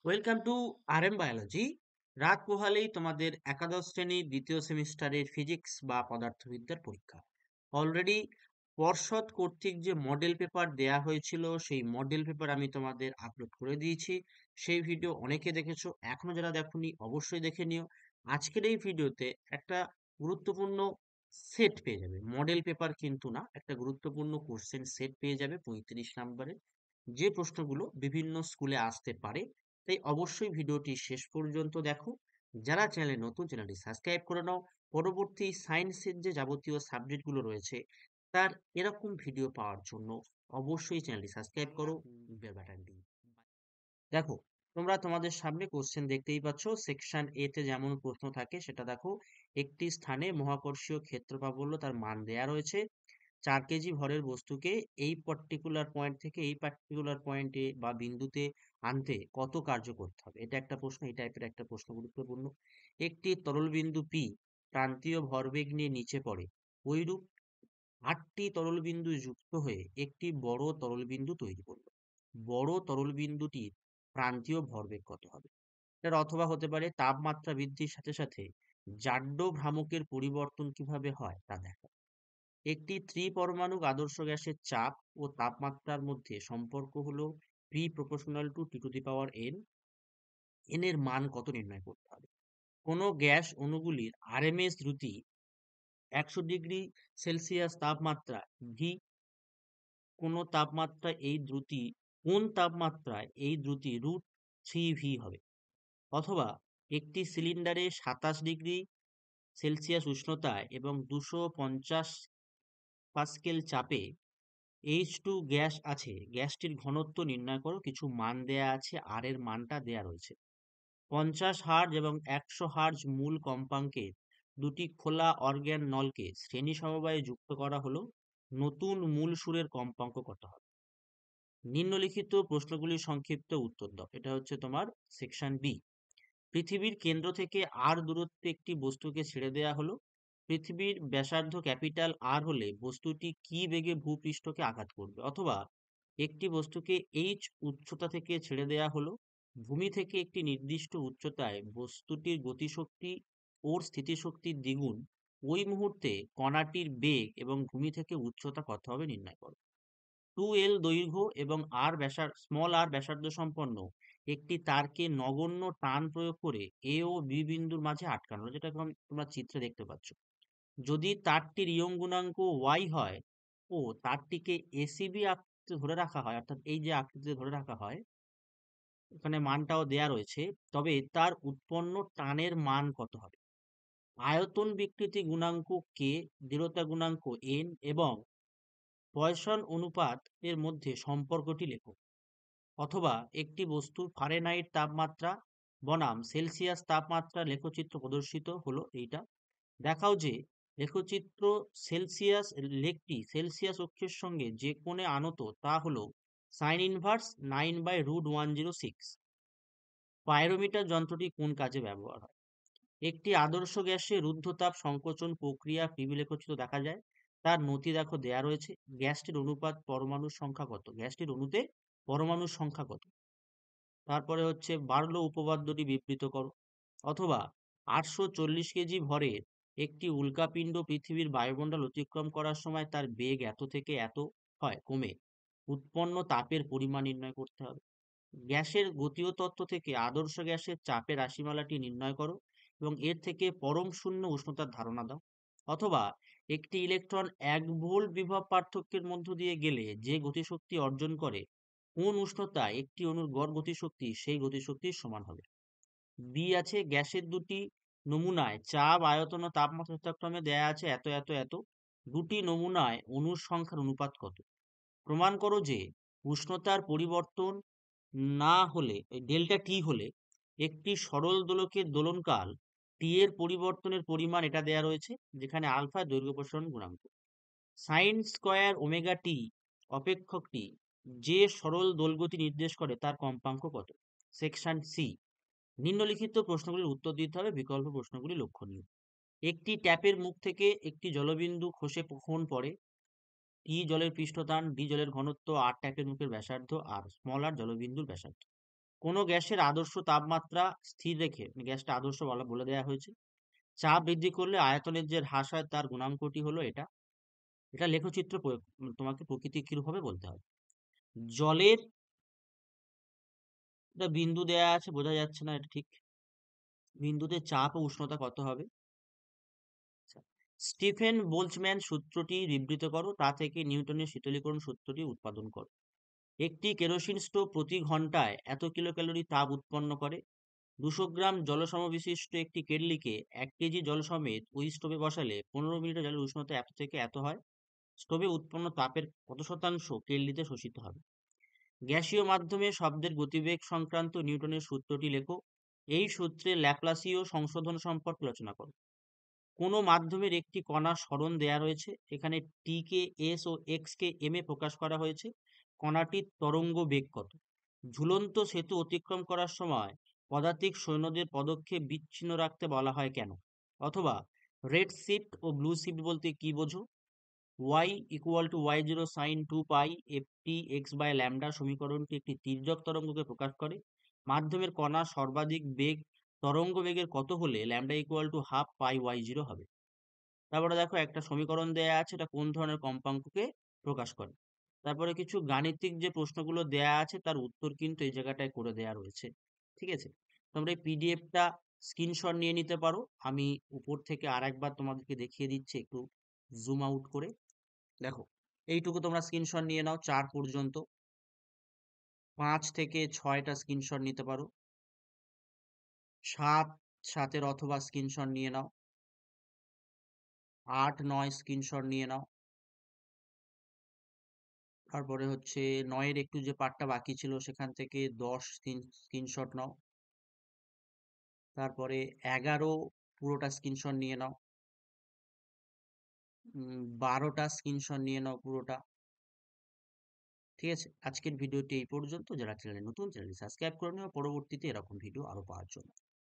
Welcome to RM biology. রাত পোহালেই তোমাদের একাদশ শ্রেণীর দ্বিতীয় সেমিস্টারের ফিজিক্স বা পদার্থবিদ্যার পরীক্ষা। অলরেডি পর্ষদ কর্তৃক যে মডেল পেপার দেয়া হয়েছিল সেই মডেল পেপার আমি তোমাদের আপলোড করে দিয়েছি। সেই ভিডিও অনেকে দেখেছো, এখনো যারা দেখোনি অবশ্যই দেখে নিও। আজকের এই ভিডিওতে একটা গুরুত্বপূর্ণ সেট পেয়ে যাবে, মডেল পেপার কিন্তু না, একটা গুরুত্বপূর্ণ কোশ্চেন সেট পেয়ে যাবে 35 নম্বরের, যে প্রশ্নগুলো বিভিন্ন স্কুলে আসতে পারে। তাই অবশ্যই ভিডিওটি শেষ পর্যন্ত দেখো। যারা চ্যানেলে নতুন, চ্যানেলটি সাবস্ক্রাইব করে নাও। পরবর্তী সায়েন্সের যে যাবতীয় সাবজেক্টগুলো রয়েছে তার এরকম ভিডিও পাওয়ার জন্য অবশ্যই চ্যানেলটি সাবস্ক্রাইব করো, বেল বাটনটি। দেখো, তোমরা তোমাদের সামনে কোশ্চেন দেখতেই পাচ্ছ। সেকশন এ তে যেমন প্রশ্ন থাকে সেটা দেখো। একটি স্থানে মহাকর্ষীয় ক্ষেত্র প্রাবল্য তার মান দেয়া রয়েছে। 4 কেজি ভরের বস্তুকে এই পার্টিকুলার পয়েন্ট থেকে এই পার্টিকুলার পয়েন্টে বা বিন্দুতে আনতে কত কার্য করতে হবে, এটা একটা প্রশ্ন। এই টাইপের একটা প্রশ্ন গুরুত্বপূর্ণ। একটি তরল বিন্দু পি প্রান্তীয় ভরবেগ নিয়ে নিচে পড়ে, ওইরূপ 8টি তরল বিন্দু যুক্ত হয়ে একটি বড় তরল বিন্দু তৈরি করবে। বড় তরল বিন্দুটির প্রান্তীয় ভরবেগ কত হবে? এটার অথবা হতে পারে তাপমাত্রা বৃদ্ধির সাথে সাথে জাড্য ভ্রামকের পরিবর্তন কিভাবে হয় তা দেখা। একটি ত্রিপরমাণুক আদর্শ গ্যাসের চাপ ও তাপমাত্রার মধ্যে সম্পর্ক হলো P proportional to T to the power n। n এর মান কত নির্ণয় করতে হবে? কোনো গ্যাস অণুগুলির আরএমএস দ্রুতি 100 ডিগ্রি সেলসিয়াস তাপমাত্রা ভি। কোন তাপমাত্রায় এই দ্রুতি √3v হবে? অথবা একটি সিলিন্ডারে 27 ডিগ্রি সেলসিয়াস উষ্ণতায় এবং 250 পাস্কেল চাপে H2 গ্যাস আছে, গ্যাসটির ঘনত্ব নির্ণয় করো। কিছু মান দেয়া আছে, আর এর মানটা দেয়া রয়েছে। 50 হার্জ এবং 100 হার্জ মূল কম্পাঙ্কের দুটি খোলা অর্গ্যান নলকে শ্রেণী সমবায়ে যুক্ত করা হলো, নতুন মূল সুরের কম্পাঙ্ক কত হবে? নিম্নলিখিত প্রশ্নগুলির সংক্ষিপ্ত উত্তর দাও। এটা হচ্ছে তোমার সেকশন বি। পৃথিবীর কেন্দ্র থেকে আর দূরত্বে একটি বস্তুকে ছেড়ে দেয়া হলো। পৃথিবীর ব্যাসার্ধ ক্যাপিটাল আর হলে বস্তুটি কি বেগে ভূপৃষ্ঠকে আঘাত করবে? অথবা একটি বস্তুকে এইচ উচ্চতা থেকে ছেড়ে দেয়া হলো। ভূমি থেকে একটি নির্দিষ্ট উচ্চতায় বস্তুটির গতিশক্তি ওর স্থিতিশক্তির দ্বিগুণ। ওই মুহূর্তে কণাটির বেগ এবং ভূমি থেকে উচ্চতা কত হবে নির্ণয় করো। 2L দৈর্ঘ্য এবং স্মল আর ব্যাসার্ধ সম্পন্ন একটি তারকে নগণ্য টান প্রয়োগ করে এ ও বি বিন্দুর মাঝে আটকানো হলো, যেটা এখন তোমরা চিত্রে দেখতে পাচ্ছ। যদি তারটির ইয়ং গুণাঙ্ক y হয় ও তারটিকে এসিবি আকৃতিতে ধরে রাখা হয়, অর্থাৎ এই যে আকৃতিতে ধরে রাখা হয়, এখানে মানটাও দেয়া রয়েছে, তবে তার উৎপন্ন টানের মান কত হবে? আয়তন বিকৃতি গুণাঙ্ক কে, দৃঢ়তা গুণাঙ্ক n এবং পয়সন অনুপাত এর মধ্যে সম্পর্কটি লেখো। অথবা একটি বস্তুর ফারেনহাইট তাপমাত্রা বনাম সেলসিয়াস তাপমাত্রা লেখচিত্র প্রদর্শিত হলো এইটা। দেখাও যে লেখচিত্র সেলসিয়াস লেখটি সেলসিয়াস অক্ষের সঙ্গে যে কোণে আনত তা হলো সাইন ইনভার্স 9/√106। পাইরোমিটার যন্ত্রটি কোন কাজে ব্যবহার হয়? একটি আদর্শ গ্যাসে রুদ্ধতাপ সংকোচন প্রক্রিয়া পিবি লেখচিত্র দেখা যায়। তার নতি দেখো দেয়া রয়েছে। গ্যাসটির অনুপাত পরমাণুর সংখ্যা কত? গ্যাসটির অণুতে পরমাণুর সংখ্যা কত? তারপরে হচ্ছে বার্লো উপপাদ্যটি বিবৃত করো। অথবা 840 কেজি ভরের একটি উল্কাপিণ্ড পৃথিবীর বায়ুমণ্ডল অতিক্রম করার সময় তার বেগ এত থেকে এত হয় কমে, উৎপন্ন তাপের পরিমাণ নির্ণয় করতে হবে। গ্যাসের গতীয় তত্ত্ব থেকে আদর্শ গ্যাসের চাপের রাশিমালাটি নির্ণয় করো এবং এর থেকে পরম শূন্য উষ্ণতার ধারণা দাও। অথবা একটি ইলেকট্রন 1 ভোল্ট বিভব পার্থক্যের মধ্য দিয়ে গেলে যে গতিশক্তি অর্জন করে, কোন উষ্ণতায় একটি অণুর গড় গতিশক্তি সেই গতিশক্তির সমান হবে? বি আছে, গ্যাসের দুটি নমুনায় চাপ, আয়তন ও তাপমাত্রা যথাক্রমে দেয়া আছে এত এত এত। দুটি নমুনায় অণুর সংখ্যার অনুপাত কত? প্রমাণ করো যে উষ্ণতার পরিবর্তন না হলে, ডেল্টা টি হলে, একটি সরল দোলকের দোলনকাল টি এর পরিবর্তনের পরিমাণ এটা দেয়া রয়েছে, যেখানে আলফা দৈর্ঘ্য প্রসারণ গুণাঙ্ক। সাইন স্কয়ার ওমেগা টি অপেক্ষকটি যে সরল দোলগতি নির্দেশ করে তার কম্পাঙ্ক কত? Section C. নিম্নলিখিত প্রশ্নগুলির উত্তর দিতে হবে, বিকল্প প্রশ্নগুলি লক্ষণীয়। একটি ট্যাপের মুখ থেকে একটি জলবিন্দু খসে কখন পড়ে? টি জলের পৃষ্ঠটান, ডি জলের ঘনত্ব, আর ট্যাপের মুখের ব্যাসার্ধ, আর স্মল আর জলবিন্দুর ব্যাসার্ধ। কোনো গ্যাসের আদর্শ তাপমাত্রা স্থির রেখে গ্যাসটা আদর্শ বলে দেওয়া হয়েছে। চাপ বৃদ্ধি করলে আয়তনের যে হ্রাস হয় তার গুণাঙ্কটি হলো এটা। এটা লেখচিত্র তোমাকে প্রকৃতি কিরূপভাবে বলতে হবে। জলের একটা বিন্দু দেয়া আছে, বোঝা যাচ্ছে না এটা ঠিক। বিন্দুতে চাপ ও উষ্ণতা কত হবে? আচ্ছা। স্টিফেন বোলজম্যান সূত্রটি বিবৃত করো, তা থেকে নিউটনের শীতলীকরণ সূত্রটি উৎপাদন করো। একটি কেরোসিন স্টোভ প্রতি ঘন্টায় এত কিলোক্যালোরি তাপ উৎপন্ন করে। 200 গ্রাম জলসমবিশিষ্ট একটি কেটলিকে 1 কেজি জল সমেত ওই স্টোভে বসালে 15 মিনিটে জলের উষ্ণতা এত থেকে এত হয়। স্টোভে উৎপন্ন তাপের কত শতাংশ কেটলিতে শোষিত হবে? গ্যাসীয় মাধ্যমে শব্দের গতিবেগ সংক্রান্ত নিউটনের সূত্রটি লেখো। এই সূত্রে ল্যাপ্লাসীয় সংশোধন সম্পর্কে আলোচনা করো। কোনো মাধ্যমের একটি কণার সরণ দেয়া রয়েছে। এখানে টি কে এস ও এক্স কে এম এ প্রকাশ করা হয়েছে। কণাটির তরঙ্গ বেগ কত? ঝুলন্ত সেতু অতিক্রম করার সময় পদাতিক সৈন্যদের পদক্ষেপ বিচ্ছিন্ন রাখতে বলা হয় কেন? অথবা রেড শিফট ও ব্লু শিফট বলতে কি বোঝো? y equal to y0 sine 2 pi ft x by lambda সমীকরণটি একটি তির্যক তরঙ্গকে প্রকাশ করে। মাধ্যমের কণার সর্বাধিক বেগ তরঙ্গ বেগের কত হলে lambda equal to half pi y0 হবে? তারপরে দেখো একটা সমীকরণ দেয়া আছে, এটা কোন ধরনের কম্পাঙ্ককে প্রকাশ করে। তারপরে কিছু গাণিতিক যে প্রশ্নগুলো দেয়া আছে তার উত্তর কিন্তু এই জায়গাটায় করে দেয়া রয়েছে। ঠিক আছে, তোমরা এই পিডিএফটা স্ক্রিনশট নিয়ে নিতে পারো। আমি উপর থেকে আরেকবার তোমাদেরকে দেখিয়ে দিচ্ছি, একটু জুম আউট করে দেখো। এইটুকু তোমরা স্ক্রিনশট নিয়ে নাও 4 পর্যন্ত। 5 থেকে 6টা স্ক্রিনশট নিতে পারো। 7 অথবা স্ক্রিনশট নিয়ে নাও। 8 9 স্ক্রিনশট নিয়ে নাও। তারপরে হচ্ছে 9 একটু যে পার্টটা বাকি ছিল সেখান থেকে 10 স্ক্রিনশট নাও। তারপরে 11 পুরোটা স্ক্রিনশট নিয়ে নাও। 12টা স্ক্রিনশট নিয়ে নাও পুরোটা। ঠিক আছে, আজকের ভিডিওটি এই পর্যন্ত। যারা চ্যানেলে নতুন, চ্যানেলটি সাবস্ক্রাইব করে নিও পরবর্তীতে এরকম ভিডিও আরো পাওয়ার জন্য।